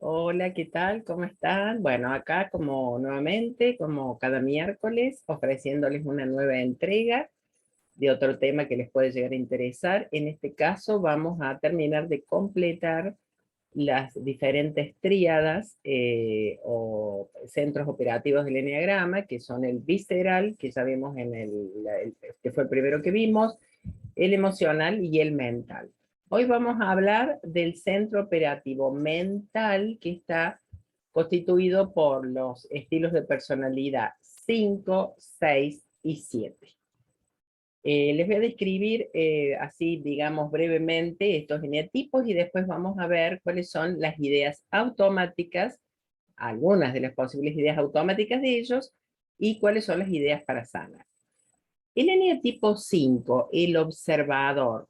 Hola, ¿qué tal? ¿Cómo están? Bueno, acá como nuevamente, como cada miércoles, ofreciéndoles una nueva entrega de otro tema que les puede llegar a interesar. En este caso vamos a terminar de completar las diferentes tríadas o centros operativos del Eneagrama, que son el visceral, que ya vimos en que fue el primero que vimos, el emocional y el mental. Hoy vamos a hablar del centro operativo mental que está constituido por los estilos de personalidad 5, 6 y 7. Les voy a describir así, digamos, brevemente estos eneatipos y después vamos a ver cuáles son las ideas automáticas, algunas de las posibles ideas automáticas de ellos, y cuáles son las ideas para sanar. El eneatipo 5, el observador.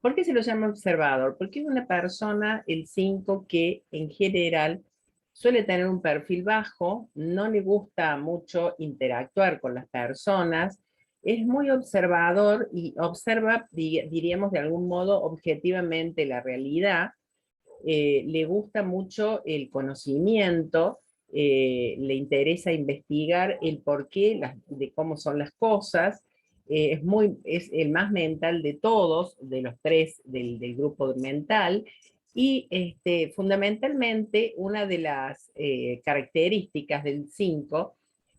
¿Por qué se lo llama observador? Porque es una persona, el 5, que en general suele tener un perfil bajo, no le gusta mucho interactuar con las personas, es muy observador y observa, diríamos de algún modo, objetivamente la realidad, le gusta mucho el conocimiento, le interesa investigar el porqué de cómo son las cosas, es el más mental de todos, de los tres del grupo mental, y fundamentalmente una de las características del 5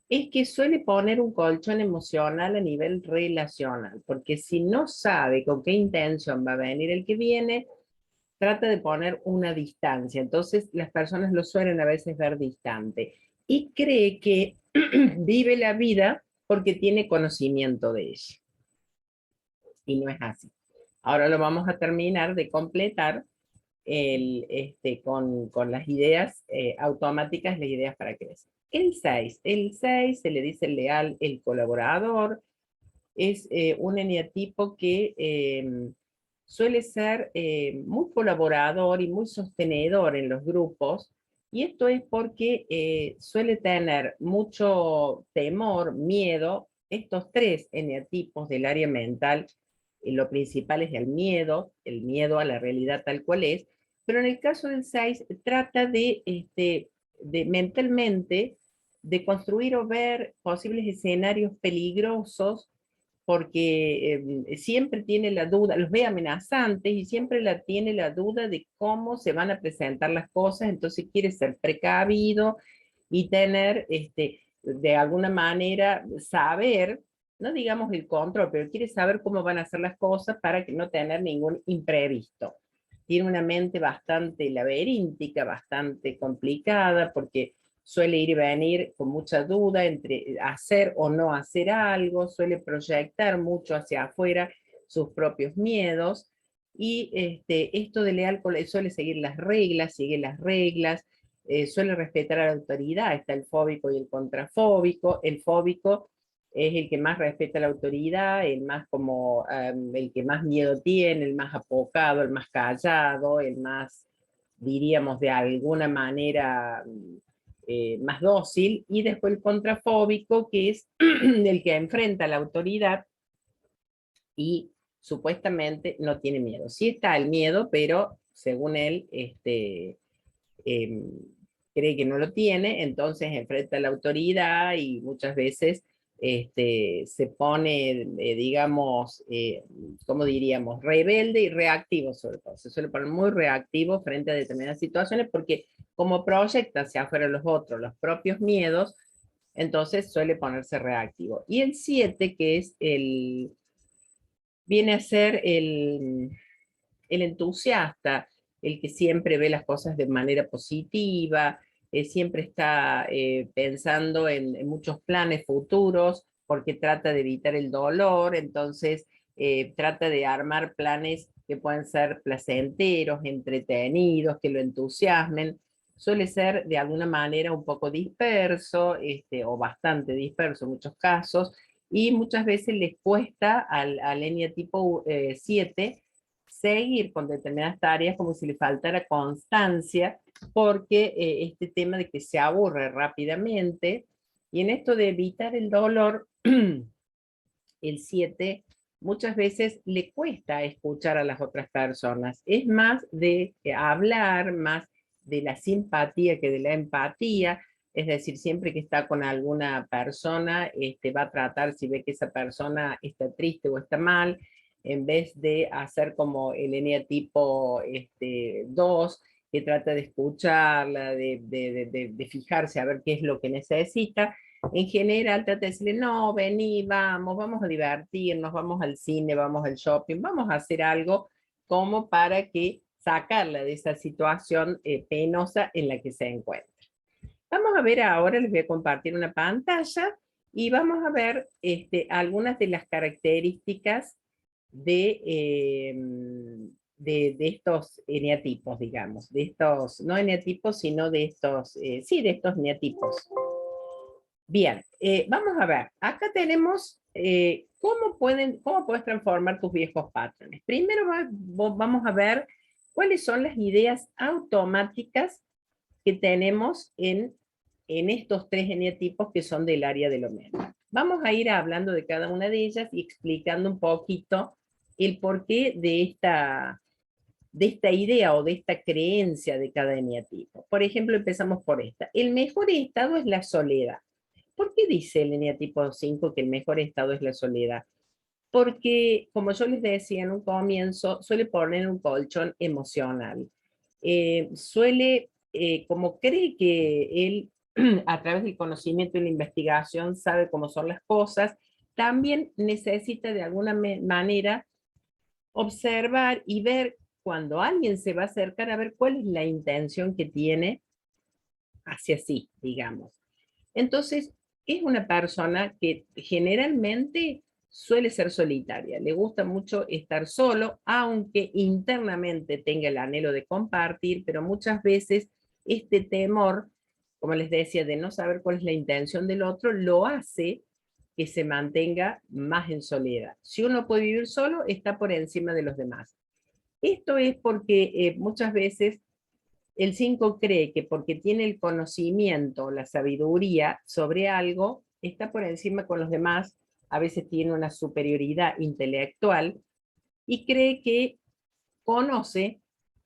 es que suele poner un colchón emocional a nivel relacional, porque si no sabe con qué intención va a venir el que viene, trata de poner una distancia. Entonces las personas lo suelen a veces ver distante y cree que vive la vida porque tiene conocimiento de ella. Y no es así. Ahora lo vamos a terminar de completar con las ideas automáticas, las ideas para crecer. El 6 se le dice el leal, el colaborador, es un eneatipo que suele ser muy colaborador y muy sostenedor en los grupos, y esto es porque suele tener mucho temor, miedo. Estos tres eneatipos del área mental, lo principal es el miedo a la realidad tal cual es, pero en el caso del 6 trata de mentalmente de construir o ver posibles escenarios peligrosos porque siempre tiene la duda, los ve amenazantes y siempre tiene la duda de cómo se van a presentar las cosas, entonces quiere ser precavido y tener, de alguna manera, saber, no digamos el control, pero quiere saber cómo van a ser las cosas para que no tener ningún imprevisto. Tiene una mente bastante laberíntica, bastante complicada, porque suele ir y venir con mucha duda entre hacer o no hacer algo, suele proyectar mucho hacia afuera sus propios miedos, y esto de leal suele seguir las reglas, sigue las reglas, suele respetar a la autoridad. Está el fóbico y el contrafóbico. El fóbico es el que más respeta la autoridad, el más como, el que más miedo tiene, el más apocado, el más callado, el más, diríamos, de alguna manera más dócil. Y después el contrafóbico, que es el que enfrenta a la autoridad y supuestamente no tiene miedo. Sí está el miedo, pero según él, eh, cree que no lo tiene, entonces enfrenta a la autoridad y muchas veces se pone, digamos, ¿cómo diríamos? Rebelde y reactivo sobre todo. Se suele poner muy reactivo frente a determinadas situaciones porque como proyecta hacia afuera los otros, los propios miedos, entonces suele ponerse reactivo. Y el 7, que es viene a ser el entusiasta, el que siempre ve las cosas de manera positiva, siempre está pensando en muchos planes futuros, porque trata de evitar el dolor. Entonces trata de armar planes que pueden ser placenteros, entretenidos, que lo entusiasmen. Suele ser de alguna manera un poco disperso, o bastante disperso en muchos casos, y muchas veces les cuesta al eneatipo 7 seguir con determinadas tareas, como si le faltara constancia, porque este tema de que se aburre rápidamente. Y en esto de evitar el dolor, el 7 muchas veces le cuesta escuchar a las otras personas. Es más de hablar, más de la simpatía que de la empatía, es decir, siempre que está con alguna persona, va a tratar, si ve que esa persona está triste o está mal, en vez de hacer como el eneatipo 2, que trata de escucharla, de fijarse a ver qué es lo que necesita. En general trata de decirle, no, vení, vamos a divertirnos, vamos al cine, vamos al shopping, vamos a hacer algo como para que sacarla de esa situación penosa en la que se encuentra. Vamos a ver ahora, les voy a compartir una pantalla y vamos a ver algunas de las características de estos eneatipos, digamos, de estos, no eneatipos, sino de estos, sí, de estos eneatipos. Bien, vamos a ver, acá tenemos cómo puedes transformar tus viejos patrones. Primero vamos a ver cuáles son las ideas automáticas que tenemos en estos tres eneatipos que son del área de lo mental. Vamos a ir hablando de cada una de ellas y explicando un poquito el porqué de esta idea o de esta creencia de cada eneatipo. Por ejemplo, empezamos por esta. El mejor estado es la soledad. ¿Por qué dice el eneatipo 5 que el mejor estado es la soledad? Porque, como yo les decía en un comienzo, suele poner un colchón emocional. Como cree que él, a través del conocimiento y la investigación, sabe cómo son las cosas, también necesita de alguna manera observar y ver cuando alguien se va a acercar a ver cuál es la intención que tiene hacia sí, digamos. Entonces, es una persona que generalmente suele ser solitaria, le gusta mucho estar solo, aunque internamente tenga el anhelo de compartir, pero muchas veces este temor, como les decía, de no saber cuál es la intención del otro, lo hace que se mantenga más en soledad. Si uno puede vivir solo, está por encima de los demás. Esto es porque muchas veces el 5 cree que porque tiene el conocimiento, la sabiduría sobre algo, está por encima con los demás, a veces tiene una superioridad intelectual y cree que conoce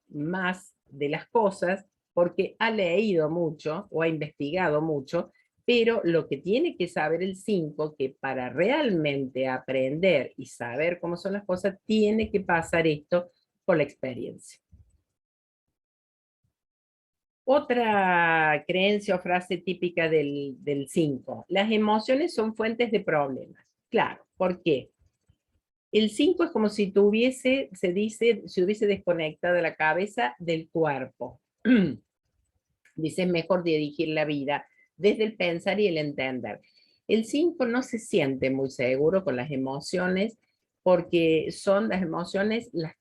más de las cosas porque ha leído mucho o ha investigado mucho, pero lo que tiene que saber el 5, que para realmente aprender y saber cómo son las cosas, tiene que pasar esto por la experiencia. Otra creencia o frase típica del 5, las emociones son fuentes de problemas. Claro, ¿por qué? El 5 es como si tuviese, se dice, se hubiese desconectado la cabeza del cuerpo. Dice, es mejor dirigir la vida desde el pensar y el entender. El 5 no se siente muy seguro con las emociones, porque son las emociones, las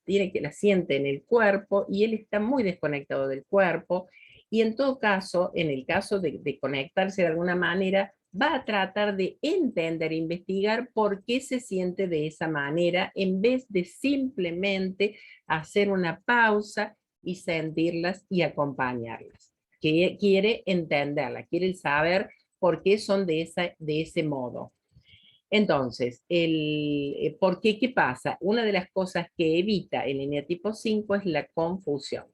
siente en el cuerpo, y él está muy desconectado del cuerpo, y en todo caso, en el caso de conectarse de alguna manera, va a tratar de entender, investigar por qué se siente de esa manera, en vez de simplemente hacer una pausa y sentirlas y acompañarlas. Que quiere entenderla, quiere saber por qué son de ese modo. Entonces, ¿por qué? ¿Qué pasa? Una de las cosas que evita el eneatipo 5 es la confusión.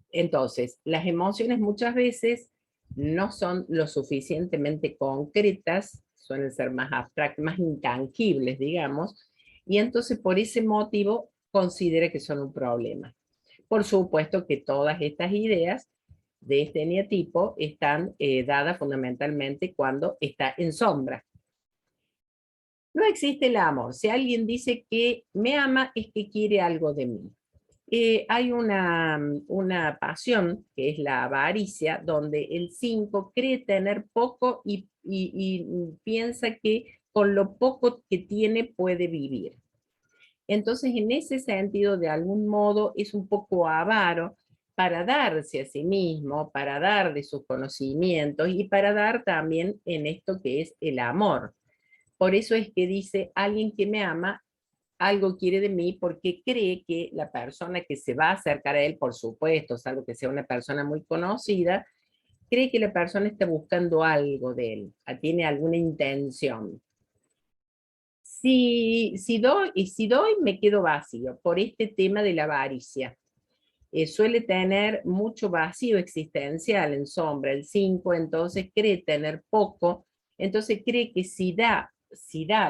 Entonces, las emociones muchas veces no son lo suficientemente concretas, suelen ser más abstractas, más intangibles, digamos, y entonces por ese motivo considera que son un problema. Por supuesto que todas estas ideas de este eneatipo están dadas fundamentalmente cuando está en sombra. No existe el amor. Si alguien dice que me ama, es que quiere algo de mí. Hay una pasión, que es la avaricia, donde el 5 cree tener poco y piensa que con lo poco que tiene puede vivir. Entonces, en ese sentido, de algún modo, es un poco avaro para darse a sí mismo, para dar de sus conocimientos y para dar también en esto que es el amor. Por eso es que dice, alguien que me ama, algo quiere de mí, porque cree que la persona que se va a acercar a él, por supuesto, salvo que sea una persona muy conocida, cree que la persona está buscando algo de él, tiene alguna intención. Si doy, me quedo vacío por este tema de la avaricia. suele tener mucho vacío existencial en sombra. El 5 entonces cree tener poco, entonces cree que si da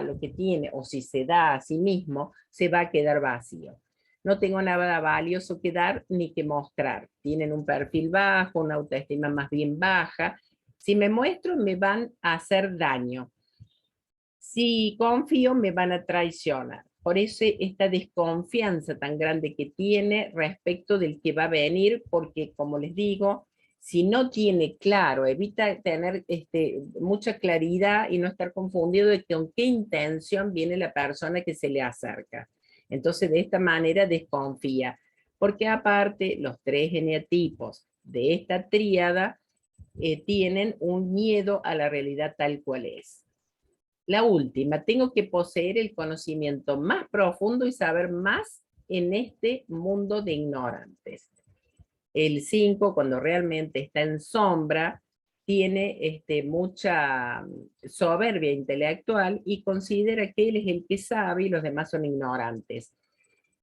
lo que tiene o si se da a sí mismo, se va a quedar vacío. No tengo nada valioso que dar ni que mostrar. Tienen un perfil bajo, una autoestima más bien baja. Si me muestro, me van a hacer daño. Si confío, me van a traicionar. Por eso esta desconfianza tan grande que tiene respecto del que va a venir, porque como les digo, si no tiene claro, evita tener mucha claridad y no estar confundido de con qué intención viene la persona que se le acerca. Entonces, de esta manera desconfía, porque aparte los tres eneatipos de esta tríada tienen un miedo a la realidad tal cual es. La última, tengo que poseer el conocimiento más profundo y saber más en este mundo de ignorantes. El 5, cuando realmente está en sombra, tiene mucha soberbia intelectual y considera que él es el que sabe y los demás son ignorantes,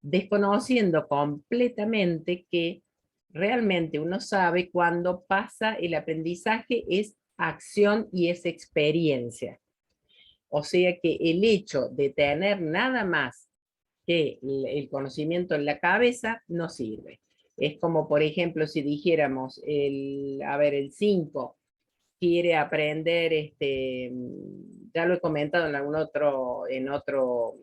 desconociendo completamente que realmente uno sabe cuando pasa el aprendizaje es acción y es experiencia. O sea que el hecho de tener nada más que el conocimiento en la cabeza no sirve. Es como, por ejemplo, si dijéramos, el 5 quiere aprender, ya lo he comentado en otro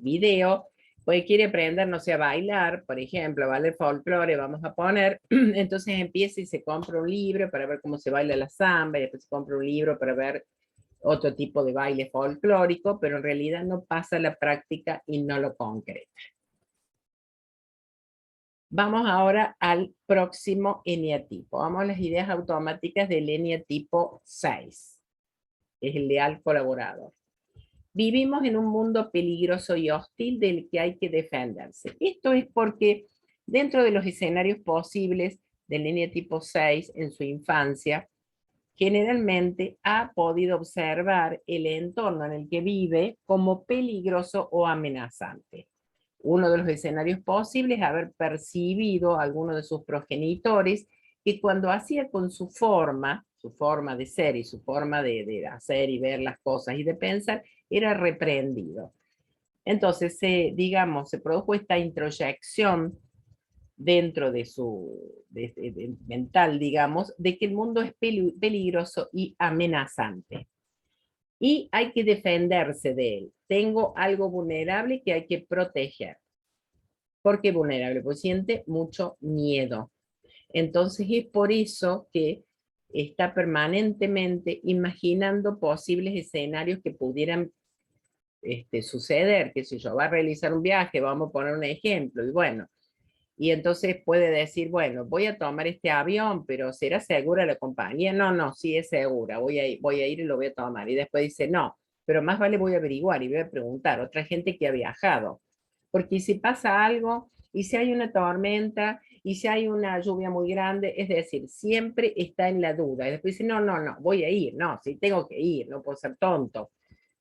video, pues quiere aprender, no sé, a bailar, por ejemplo, a bailar folclore, vamos a poner, entonces empieza y se compra un libro para ver cómo se baila la samba, y después se compra un libro para ver otro tipo de baile folclórico, pero en realidad no pasa la práctica y no lo concreta. Vamos ahora al próximo eneatipo. Vamos a las ideas automáticas del eneatipo 6. Es el leal colaborador. Vivimos en un mundo peligroso y hostil del que hay que defenderse. Esto es porque dentro de los escenarios posibles del eneatipo 6 en su infancia, generalmente ha podido observar el entorno en el que vive como peligroso o amenazante. Uno de los escenarios posibles es haber percibido a alguno de sus progenitores que cuando hacía con su forma de ser y su forma de hacer y ver las cosas y de pensar, era reprendido. Entonces, digamos, se produjo esta introyección dentro de su mental, digamos, de que el mundo es peligroso y amenazante. Y hay que defenderse de él. Tengo algo vulnerable que hay que proteger. ¿Por qué vulnerable? Porque siente mucho miedo. Entonces es por eso que está permanentemente imaginando posibles escenarios que pudieran suceder, que si yo va a realizar un viaje, vamos a poner un ejemplo, y bueno, y entonces puede decir, bueno, voy a tomar este avión, pero ¿será segura la compañía? No, no, sí es segura, voy a ir y lo voy a tomar. Y después dice, no, pero más vale voy a averiguar y voy a preguntar a otra gente que ha viajado. Porque si pasa algo, y si hay una tormenta, y si hay una lluvia muy grande, es decir, siempre está en la duda. Y después dice, no, no, no, voy a ir, no, sí tengo que ir, no puedo ser tonto.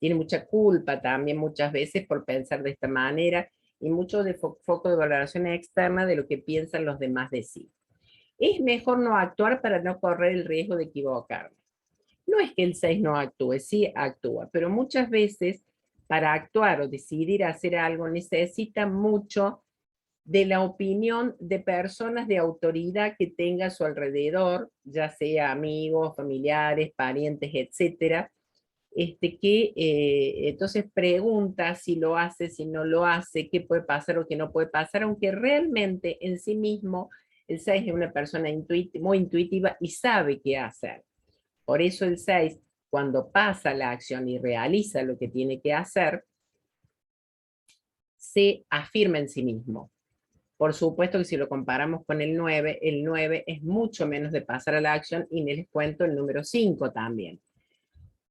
Tiene mucha culpa también muchas veces por pensar de esta manera y mucho de foco de valoración externa de lo que piensan los demás de sí. Es mejor no actuar para no correr el riesgo de equivocarme. No es que el 6 no actúe, sí actúa, pero muchas veces para actuar o decidir hacer algo necesita mucho de la opinión de personas de autoridad que tenga a su alrededor, ya sea amigos, familiares, parientes, etcétera, que entonces pregunta si lo hace, si no lo hace, qué puede pasar o qué no puede pasar, aunque realmente en sí mismo el 6 es una persona muy intuitiva y sabe qué hacer. Por eso el 6, cuando pasa la acción y realiza lo que tiene que hacer, se afirma en sí mismo. Por supuesto que si lo comparamos con el 9 es mucho menos de pasar a la acción y les cuento el número 5 también.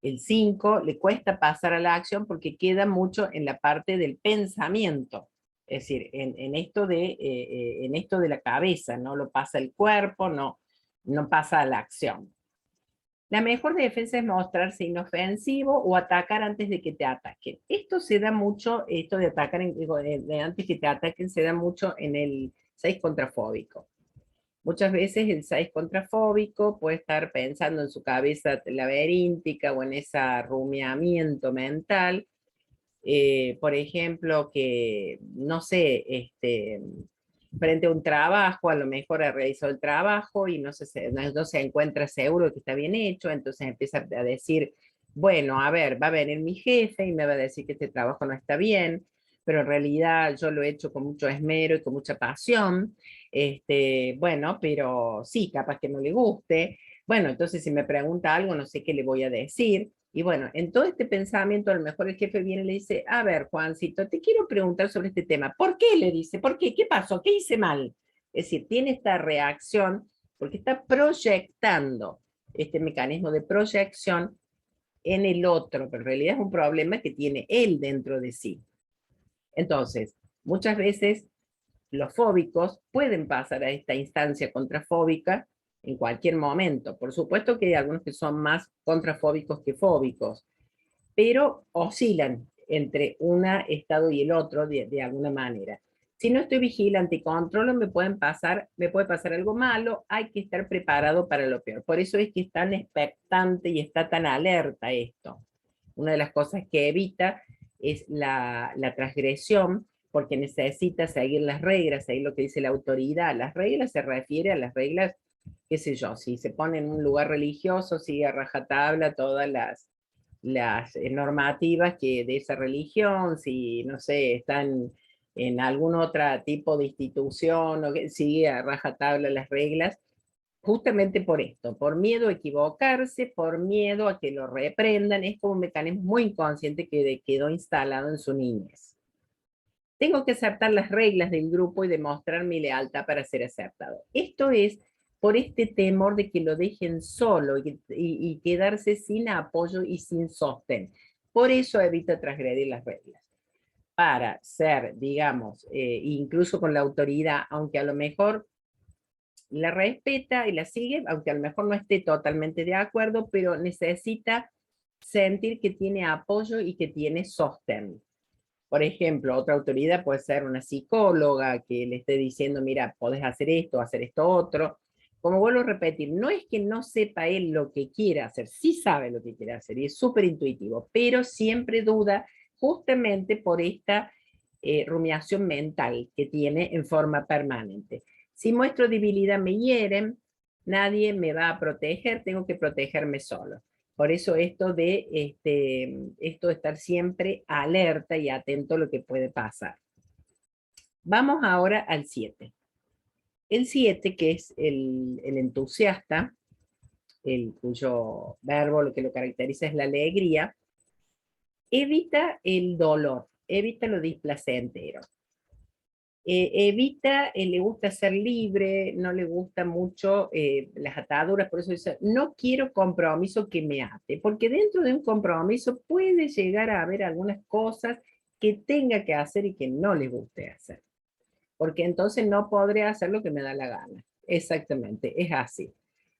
El 5 le cuesta pasar a la acción porque queda mucho en la parte del pensamiento, es decir, en esto de la cabeza, no lo pasa el cuerpo, no pasa a la acción. La mejor defensa es mostrarse inofensivo o atacar antes de que te ataquen. Esto se da mucho, esto de atacar antes que te ataquen, se da mucho en el 6 contrafóbico. Muchas veces el 6 contrafóbico puede estar pensando en su cabeza laberíntica o en ese rumiamiento mental, por ejemplo, que, no sé, frente a un trabajo, a lo mejor ha realizado el trabajo y no se encuentra seguro de que está bien hecho, entonces empieza a decir, bueno, a ver, va a venir mi jefe y me va a decir que este trabajo no está bien, pero en realidad yo lo he hecho con mucho esmero y con mucha pasión, bueno, pero sí, capaz que no le guste, bueno, entonces si me pregunta algo, no sé qué le voy a decir, y bueno, en todo este pensamiento, a lo mejor el jefe viene y le dice, a ver, Juancito, te quiero preguntar sobre este tema. ¿Por qué? Le dice, ¿por qué? ¿Qué pasó? ¿Qué hice mal? Es decir, tiene esta reacción porque está proyectando este mecanismo de proyección en el otro, pero en realidad es un problema que tiene él dentro de sí. Entonces, muchas veces los fóbicos pueden pasar a esta instancia contrafóbica en cualquier momento. Por supuesto que hay algunos que son más contrafóbicos que fóbicos, pero oscilan entre un estado y el otro de alguna manera. Si no estoy vigilante y controlo, me puede pasar algo malo, hay que estar preparado para lo peor. Por eso es que es tan expectante y está tan alerta esto. Una de las cosas que evita es la transgresión, porque necesita seguir las reglas, seguir lo que dice la autoridad. Las reglas se refiere a las reglas, qué sé yo, si se pone en un lugar religioso, sigue a rajatabla todas las normativas que de esa religión, si, no sé, están en algún otro tipo de institución, o que sigue a rajatabla las reglas, justamente por esto, por miedo a equivocarse, por miedo a que lo reprendan, es como un mecanismo muy inconsciente que quedó instalado en su niñez. Tengo que aceptar las reglas del grupo y demostrar mi lealtad para ser aceptado. Esto es por este temor de que lo dejen solo y quedarse sin apoyo y sin sostén. Por eso evita transgredir las reglas. Para ser, digamos, incluso con la autoridad, aunque a lo mejor la respeta y la sigue, aunque a lo mejor no esté totalmente de acuerdo, pero necesita sentir que tiene apoyo y que tiene sostén. Por ejemplo, otra autoridad puede ser una psicóloga que le esté diciendo, mira, podés hacer esto otro. Como vuelvo a repetir, no es que no sepa él lo que quiere hacer, sí sabe lo que quiere hacer y es súper intuitivo, pero siempre duda justamente por esta rumiación mental que tiene en forma permanente. Si muestro debilidad me hieren, nadie me va a proteger, tengo que protegerme solo. Por eso esto de estar siempre alerta y atento a lo que puede pasar. Vamos ahora al 7. El 7, que es el entusiasta, cuyo verbo lo que lo caracteriza es la alegría, evita el dolor, evita lo displacentero. Evita, le gusta ser libre, no le gusta mucho las ataduras, por eso dice, no quiero compromiso que me ate, porque dentro de un compromiso puede llegar a haber algunas cosas que tenga que hacer y que no le guste hacer, porque entonces no podré hacer lo que me da la gana. Exactamente, es así.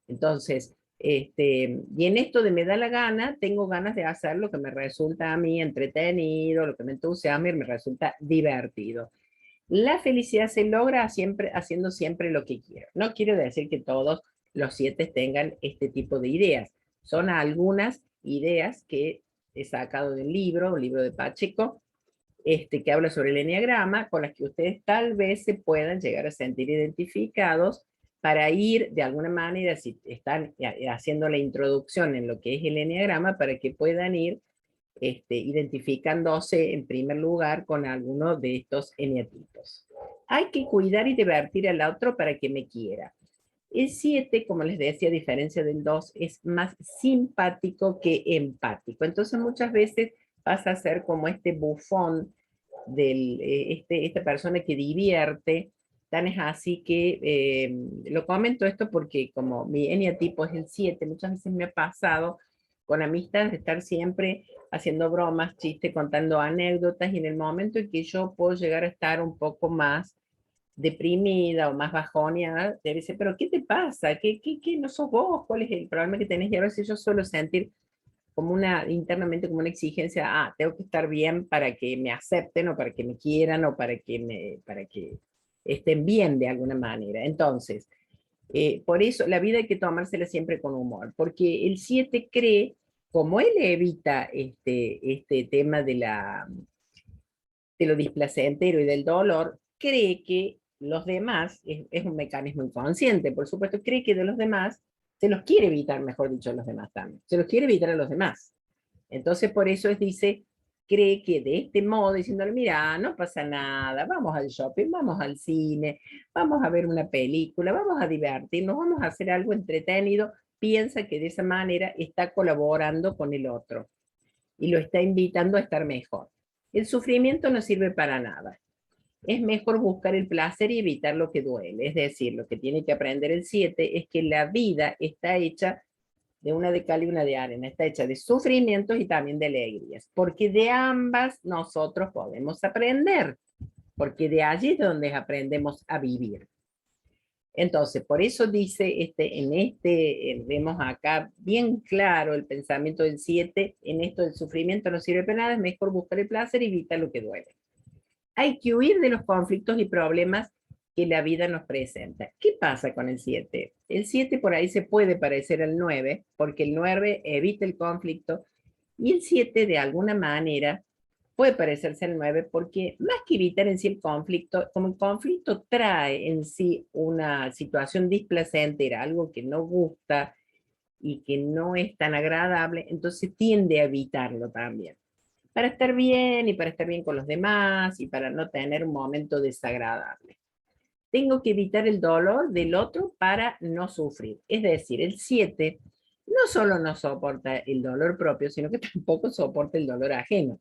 Entonces, y en esto de me da la gana, tengo ganas de hacer lo que me resulta a mí entretenido, lo que me entusiasma y me resulta divertido. La felicidad se logra siempre, haciendo siempre lo que quiero. No quiero decir que todos los 7 tengan este tipo de ideas. Son algunas ideas que he sacado del libro, un libro de Pacheco, que habla sobre el enneagrama, con las que ustedes tal vez se puedan llegar a sentir identificados para ir de alguna manera, si están haciendo la introducción en lo que es el enneagrama, para que puedan ir identificándose en primer lugar con alguno de estos eneatipos. Hay que cuidar y divertir al otro para que me quiera. El 7, como les decía, a diferencia del 2, es más simpático que empático. Entonces muchas veces pasa a ser como este bufón, esta persona que divierte. Tan es así que lo comento esto porque como mi eneatipo es el 7, muchas veces me ha pasado con amistades de estar siempre haciendo bromas, chistes, contando anécdotas, y en el momento en que yo puedo llegar a estar un poco más deprimida o más bajoneada, te dice, pero ¿qué te pasa? ¿Qué no sos vos? ¿Cuál es el problema que tenés? Y a veces yo suelo sentir como internamente como una exigencia, tengo que estar bien para que me acepten o para que me quieran o para que estén bien de alguna manera. Entonces, por eso la vida hay que tomársela siempre con humor, porque el 7 cree, como él evita este tema de lo displacentero y del dolor, cree que los demás, es un mecanismo inconsciente, por supuesto, cree que de los demás, se los quiere evitar, mejor dicho, a los demás también, se los quiere evitar a los demás. Entonces, por eso dice, cree que de este modo, diciéndole, mira, no pasa nada, vamos al shopping, vamos al cine, vamos a ver una película, vamos a divertirnos, vamos a hacer algo entretenido, piensa que de esa manera está colaborando con el otro y lo está invitando a estar mejor. El sufrimiento no sirve para nada. Es mejor buscar el placer y evitar lo que duele. Es decir, lo que tiene que aprender el 7 es que la vida está hecha de una de cal y una de arena, está hecha de sufrimientos y también de alegrías, porque de ambas nosotros podemos aprender, porque de allí es donde aprendemos a vivir. Entonces, por eso dice, vemos acá bien claro el pensamiento del 7, en esto del sufrimiento no sirve para nada, es mejor buscar el placer y evitar lo que duele. Hay que huir de los conflictos y problemas que la vida nos presenta. ¿Qué pasa con el 7? El 7 por ahí se puede parecer al 9, porque el 9 evita el conflicto, y el 7 de alguna manera puede parecerse al 9 porque más que evitar en sí el conflicto, como el conflicto trae en sí una situación displacentera, algo que no gusta y que no es tan agradable, entonces tiende a evitarlo también. Para estar bien y para estar bien con los demás y para no tener un momento desagradable. Tengo que evitar el dolor del otro para no sufrir. Es decir, el 7 no solo no soporta el dolor propio, sino que tampoco soporta el dolor ajeno.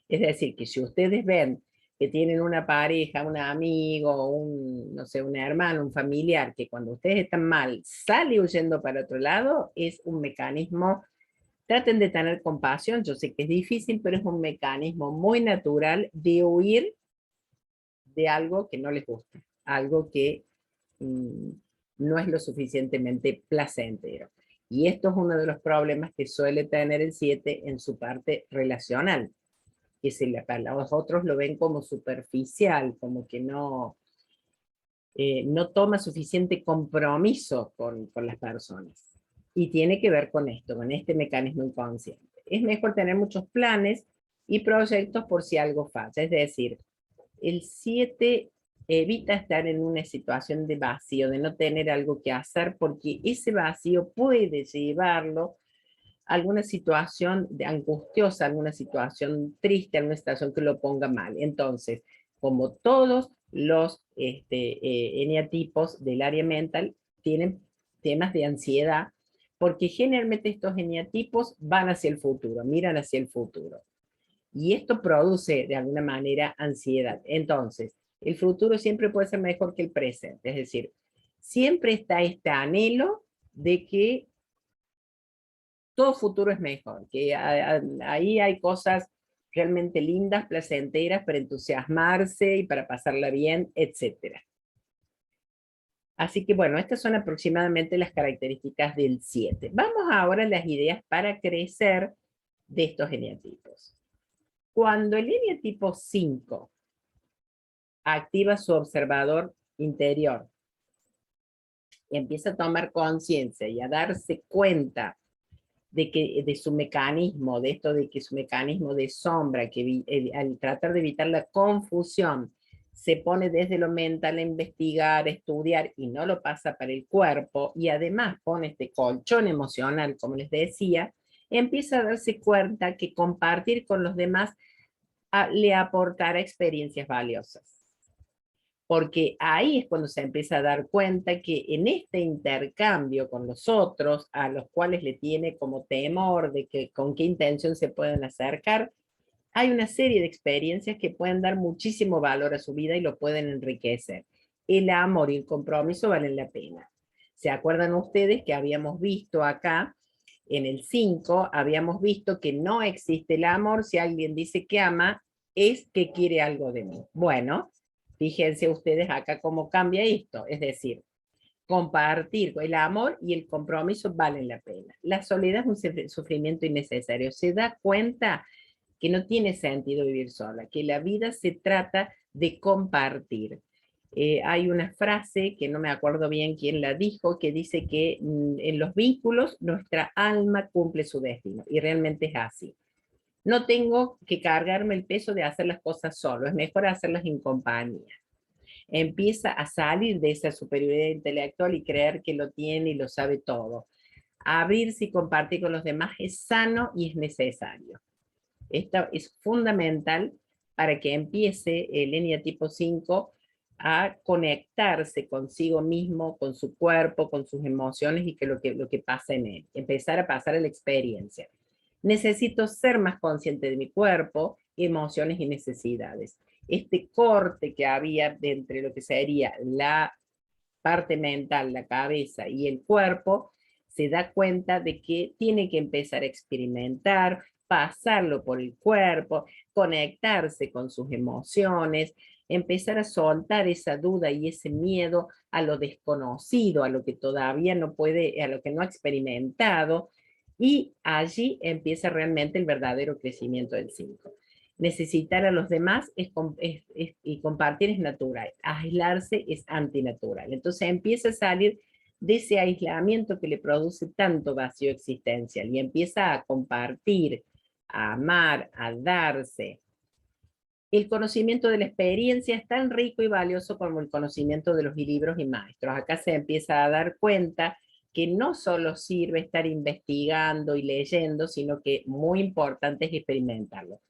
Es decir, que si ustedes ven que tienen una pareja, un amigo, no sé, un hermano, un familiar, que cuando ustedes están mal sale huyendo para otro lado, es un mecanismo, traten de tener compasión, yo sé que es difícil, pero es un mecanismo muy natural de huir de algo que no les gusta, algo que mmm, no es lo suficientemente placentero. Y esto es uno de los problemas que suele tener el 7 en su parte relacional, que para los otros lo ven como superficial, como que no toma suficiente compromiso con las personas. Y tiene que ver con esto, con este mecanismo inconsciente. Es mejor tener muchos planes y proyectos por si algo falla. Es decir, el 7 evita estar en una situación de vacío, de no tener algo que hacer, porque ese vacío puede llevarlo a alguna situación angustiosa, alguna situación triste, alguna situación que lo ponga mal. Entonces, como todos los eneatipos del área mental tienen temas de ansiedad, porque generalmente estos eneatipos van hacia el futuro, miran hacia el futuro. Y esto produce de alguna manera ansiedad. Entonces, el futuro siempre puede ser mejor que el presente. Es decir, siempre está este anhelo de que todo futuro es mejor, que ahí hay cosas realmente lindas, placenteras para entusiasmarse y para pasarla bien, etc. Así que bueno, estas son aproximadamente las características del 7. Vamos ahora a las ideas para crecer de estos eneatipos. Cuando el eneatipo 5 activa su observador interior y empieza a tomar conciencia y a darse cuenta de su mecanismo, de esto de que su mecanismo de sombra, que al tratar de evitar la confusión, se pone desde lo mental a investigar, a estudiar y no lo pasa para el cuerpo, y además pone este colchón emocional, como les decía, empieza a darse cuenta que compartir con los demás le aportará experiencias valiosas, porque ahí es cuando se empieza a dar cuenta que en este intercambio con los otros, a los cuales le tiene como temor de que con qué intención se pueden acercar, hay una serie de experiencias que pueden dar muchísimo valor a su vida y lo pueden enriquecer. El amor y el compromiso valen la pena. ¿Se acuerdan ustedes que habíamos visto acá, en el 5, habíamos visto que no existe el amor si alguien dice que ama, es que quiere algo de mí? Bueno, fíjense ustedes acá cómo cambia esto, es decir, compartir el amor y el compromiso valen la pena. La soledad es un sufrimiento innecesario. Se da cuenta que no tiene sentido vivir sola, que la vida se trata de compartir. Hay una frase que no me acuerdo bien quién la dijo, que dice que en los vínculos nuestra alma cumple su destino, y realmente es así. No tengo que cargarme el peso de hacer las cosas solo, es mejor hacerlas en compañía. Empieza a salir de esa superioridad intelectual y creer que lo tiene y lo sabe todo. Abrirse y compartir con los demás es sano y es necesario. Esto es fundamental para que empiece el eneatipo 5 a conectarse consigo mismo, con su cuerpo, con sus emociones y que lo que pasa en él. Empezar a pasar a la experiencia. Necesito ser más consciente de mi cuerpo, emociones y necesidades. Este corte que había entre lo que sería la parte mental, la cabeza y el cuerpo, se da cuenta de que tiene que empezar a experimentar, pasarlo por el cuerpo, conectarse con sus emociones, empezar a soltar esa duda y ese miedo a lo desconocido, a lo que todavía no puede, a lo que no ha experimentado, y allí empieza realmente el verdadero crecimiento del 5. Necesitar a los demás y compartir es natural, aislarse es antinatural. Entonces empieza a salir de ese aislamiento que le produce tanto vacío existencial y empieza a compartir, a amar, a darse. El conocimiento de la experiencia es tan rico y valioso como el conocimiento de los libros y maestros. Acá se empieza a dar cuenta que no solo sirve estar investigando y leyendo, sino que muy importante es experimentarlo.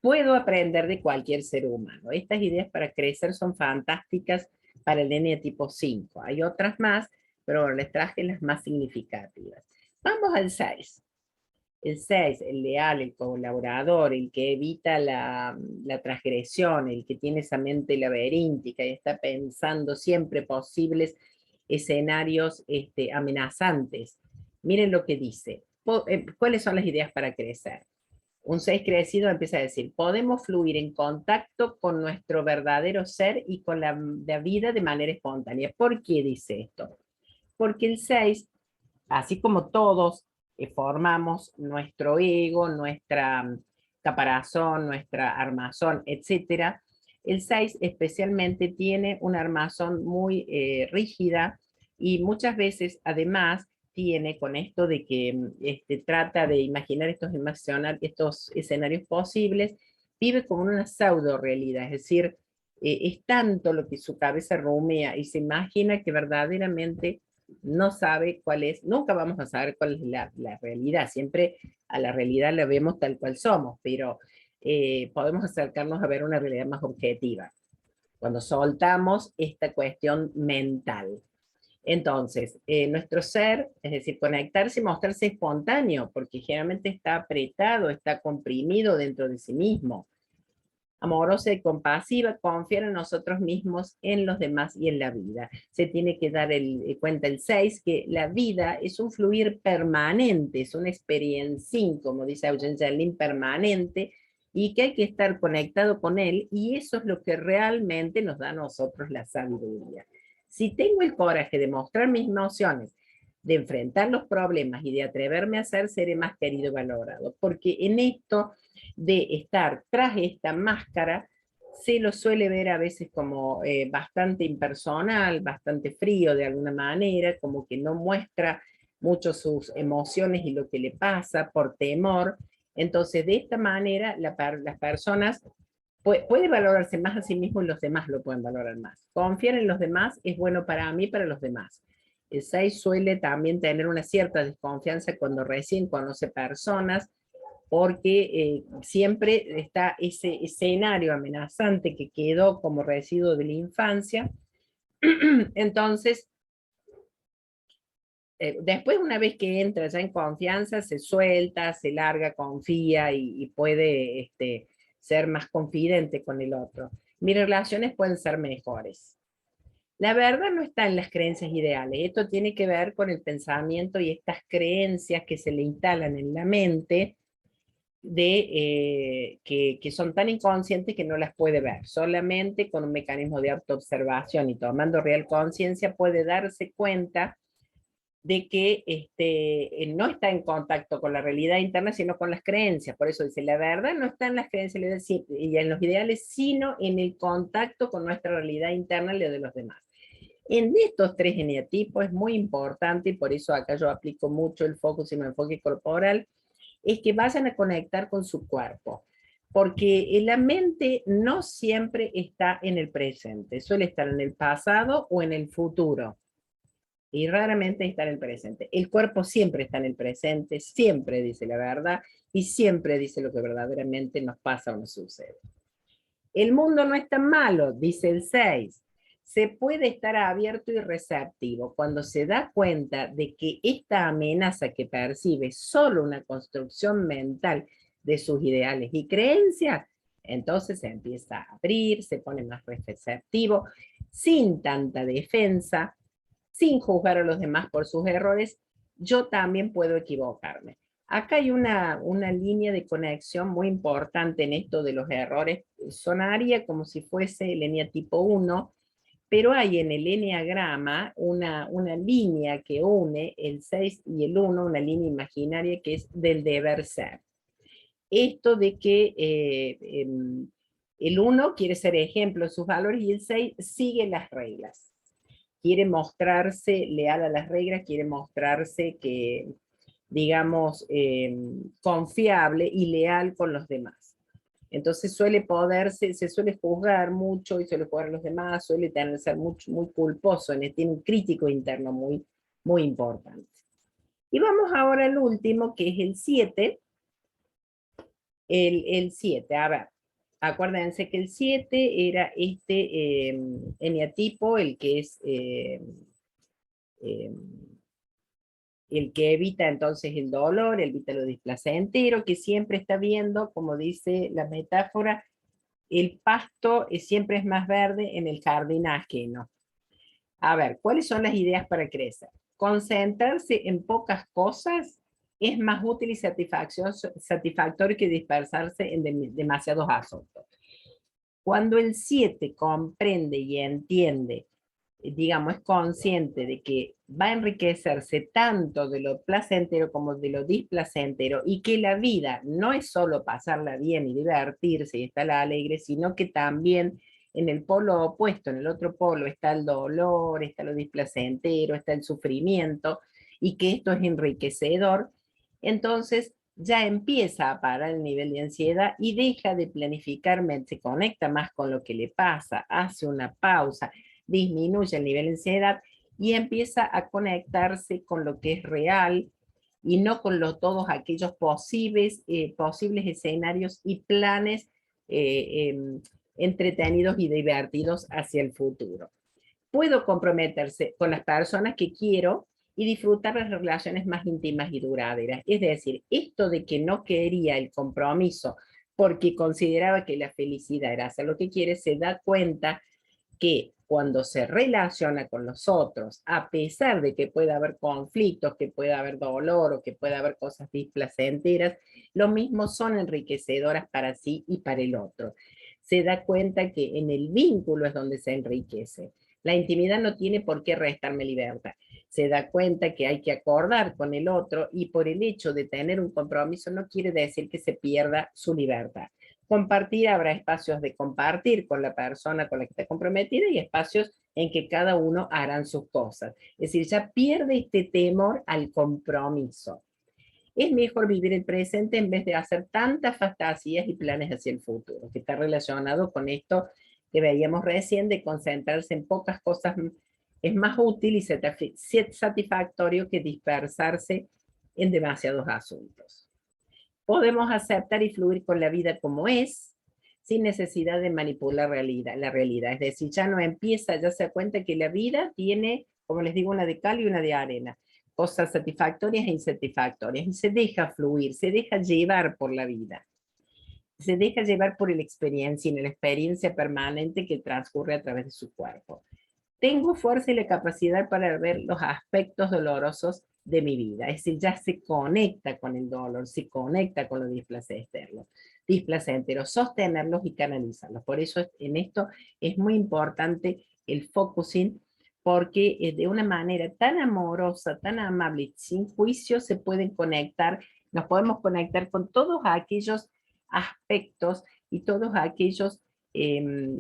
Puedo aprender de cualquier ser humano. Estas ideas para crecer son fantásticas para el eneatipo 5. Hay otras más, pero bueno, les traje las más significativas. Vamos al 6. El 6, el leal, el colaborador, el que evita la transgresión, el que tiene esa mente laberíntica y está pensando siempre posibles escenarios amenazantes. Miren lo que dice. ¿Cuáles son las ideas para crecer? Un 6 crecido empieza a decir, podemos fluir en contacto con nuestro verdadero ser y con la vida de manera espontánea. ¿Por qué dice esto? Porque el 6, así como todos formamos nuestro ego, nuestra caparazón, nuestra armazón, etcétera, el 6 especialmente tiene una armazón muy rígida y muchas veces además tiene con esto de que trata de imaginar estos escenarios posibles, vive como una pseudo realidad, es decir, es tanto lo que su cabeza rumea y se imagina que verdaderamente no sabe cuál es, nunca vamos a saber cuál es la realidad, siempre a la realidad la vemos tal cual somos, pero podemos acercarnos a ver una realidad más objetiva, cuando soltamos esta cuestión mental. Entonces, nuestro ser, es decir, conectarse y mostrarse espontáneo, porque generalmente está apretado, está comprimido dentro de sí mismo. Amorosa y compasiva, confiar en nosotros mismos, en los demás y en la vida. Se tiene que dar cuenta el 6, que la vida es un fluir permanente, es una experiencia, como dice Eugene Gendlin, permanente, y que hay que estar conectado con él, y eso es lo que realmente nos da a nosotros la sabiduría. Si tengo el coraje de mostrar mis emociones, de enfrentar los problemas y de atreverme a ser, seré más querido y valorado, porque en esto de estar tras esta máscara, se lo suele ver a veces como bastante impersonal, bastante frío de alguna manera, como que no muestra mucho sus emociones y lo que le pasa por temor. Entonces, de esta manera, las personas puede valorarse más a sí mismo y los demás lo pueden valorar más. Confiar en los demás es bueno para mí y para los demás. El 6 suele también tener una cierta desconfianza cuando recién conoce personas, porque siempre está ese escenario amenazante que quedó como residuo de la infancia. Entonces, después una vez que entra ya en confianza, se suelta, se larga, confía y puede ser más confidente con el otro. Mis relaciones pueden ser mejores. La verdad no está en las creencias ideales, esto tiene que ver con el pensamiento y estas creencias que se le instalan en la mente, que son tan inconscientes que no las puede ver. Solamente con un mecanismo de autoobservación y tomando real conciencia puede darse cuenta de que no está en contacto con la realidad interna, sino con las creencias. Por eso dice, la verdad no está en las creencias y en los ideales, sino en el contacto con nuestra realidad interna y la de los demás. En estos tres eneatipos es muy importante, y por eso acá yo aplico mucho el focus y mi enfoque corporal, es que vayan a conectar con su cuerpo. Porque la mente no siempre está en el presente, suele estar en el pasado o en el futuro y raramente está en el presente. El cuerpo siempre está en el presente, siempre dice la verdad y siempre dice lo que verdaderamente nos pasa o nos sucede. El mundo no es tan malo, dice el 6. Se puede estar abierto y receptivo cuando se da cuenta de que esta amenaza que percibe es solo una construcción mental de sus ideales y creencias. Entonces se empieza a abrir, se pone más receptivo, sin tanta defensa, sin juzgar a los demás por sus errores. Yo también puedo equivocarme. Acá hay una línea de conexión muy importante en esto de los errores. Sonaría como si fuese el eneatipo 1, pero hay en el eneagrama una línea que une el 6 y el 1, una línea imaginaria que es del deber ser. Esto de que el 1 quiere ser ejemplo de sus valores y el 6 sigue las reglas. Quiere mostrarse leal a las reglas, quiere mostrarse que, digamos, confiable y leal con los demás. Entonces se suele juzgar mucho y suele juzgar a los demás, suele ser muy culposo, tiene un crítico interno muy importante. Y vamos ahora al último, que es el 7. El 7, a ver, acuérdense que el 7 era eneatipo, el que es el que evita entonces el dolor, evita lo displacentero, que siempre está viendo, como dice la metáfora, el pasto siempre es más verde en el jardín ajeno. A ver, ¿cuáles son las ideas para crecer? Concentrarse en pocas cosas es más útil y satisfactorio que dispersarse en demasiados asuntos. Cuando el 7 comprende y entiende, digamos, es consciente de que va a enriquecerse tanto de lo placentero como de lo displacentero y que la vida no es solo pasarla bien y divertirse y estar alegre, sino que también en el polo opuesto, en el otro polo, está el dolor, está lo displacentero, está el sufrimiento, y que esto es enriquecedor, entonces ya empieza a parar el nivel de ansiedad y deja de planificar, se conecta más con lo que le pasa, hace una pausa, disminuye el nivel de ansiedad y empieza a conectarse con lo que es real y no con todos aquellos posibles escenarios y planes entretenidos y divertidos hacia el futuro. Puedo comprometerse con las personas que quiero y disfrutar las relaciones más íntimas y duraderas. Es decir, esto de que no quería el compromiso porque consideraba que la felicidad era hacer lo que quiere, se da cuenta que cuando se relaciona con los otros, a pesar de que pueda haber conflictos, que pueda haber dolor o que pueda haber cosas displacenteras, lo mismo son enriquecedoras para sí y para el otro. Se da cuenta que en el vínculo es donde se enriquece. La intimidad no tiene por qué restarme libertad. Se da cuenta que hay que acordar con el otro y por el hecho de tener un compromiso no quiere decir que se pierda su libertad. Compartir, habrá espacios de compartir con la persona con la que está comprometida y espacios en que cada uno harán sus cosas. Es decir, ya pierde este temor al compromiso. Es mejor vivir el presente en vez de hacer tantas fantasías y planes hacia el futuro, que está relacionado con esto que veíamos recién de concentrarse en pocas cosas. Es más útil y satisfactorio que dispersarse en demasiados asuntos. Podemos aceptar y fluir con la vida como es, sin necesidad de manipular la realidad. Es decir, ya no empieza, ya se da cuenta que la vida tiene, como les digo, una de cal y una de arena, cosas satisfactorias e insatisfactorias, y se deja fluir, se deja llevar por la vida. Se deja llevar por la experiencia y en la experiencia permanente que transcurre a través de su cuerpo. Tengo fuerza y la capacidad para ver los aspectos dolorosos de mi vida. Es decir, ya se conecta con el dolor, se conecta con los displacenteros, sostenerlos y canalizarlos. Por eso en esto es muy importante el focusing, porque de una manera tan amorosa, tan amable, sin juicio, se pueden conectar, nos podemos conectar con todos aquellos aspectos y todos aquellos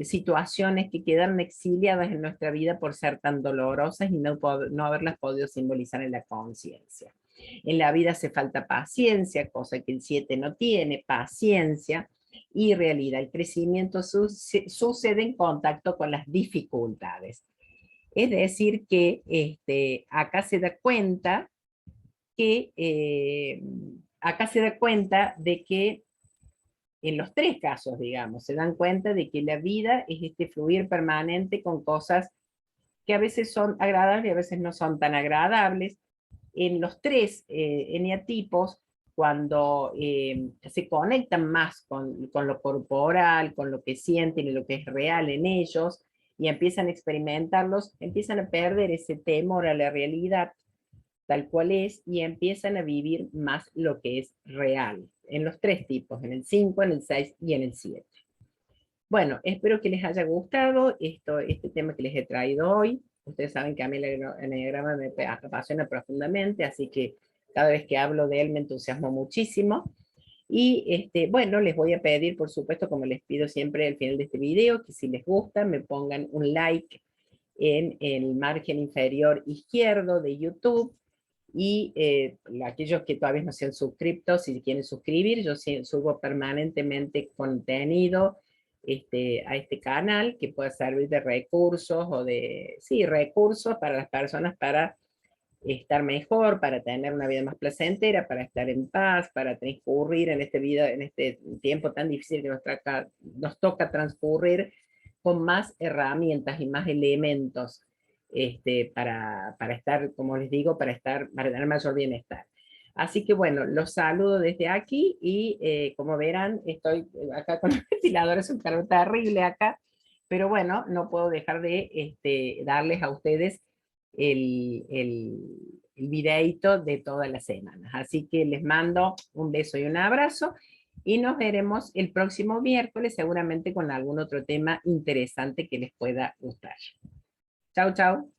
situaciones que quedan exiliadas en nuestra vida por ser tan dolorosas y no haberlas podido simbolizar en la conciencia. En la vida hace falta paciencia, cosa que el 7 no tiene, paciencia y realidad. El crecimiento sucede en contacto con las dificultades. Es decir, que acá se da cuenta que de que en los tres casos, digamos, se dan cuenta de que la vida es este fluir permanente con cosas que a veces son agradables y a veces no son tan agradables. En los tres eneatipos, cuando se conectan más con lo corporal, con lo que sienten y lo que es real en ellos, y empiezan a experimentarlos, empiezan a perder ese temor a la realidad tal cual es, y empiezan a vivir más lo que es real, en los tres tipos, en el 5, en el 6 y en el 7. Bueno, espero que les haya gustado este tema que les he traído hoy. Ustedes saben que a mí el enneagrama me apasiona profundamente, así que cada vez que hablo de él me entusiasmo muchísimo. Y bueno, les voy a pedir, por supuesto, como les pido siempre al final de este video, que si les gusta me pongan un like en el margen inferior izquierdo de YouTube, y aquellos que todavía no se han suscrito, si quieren suscribir, yo subo permanentemente contenido a este canal que pueda servir de recursos o de, sí, recursos para las personas para estar mejor, para tener una vida más placentera, para estar en paz, para transcurrir en en este tiempo tan difícil que nos toca transcurrir con más herramientas y más elementos para estar, como les digo, para tener mayor bienestar. Así que bueno, los saludo desde aquí y como verán, estoy acá con el ventilador, es un calor terrible acá, pero bueno, no puedo dejar de darles a ustedes el videíto de todas las semanas. Así que les mando un beso y un abrazo y nos veremos el próximo miércoles, seguramente con algún otro tema interesante que les pueda gustar. Chau, chau.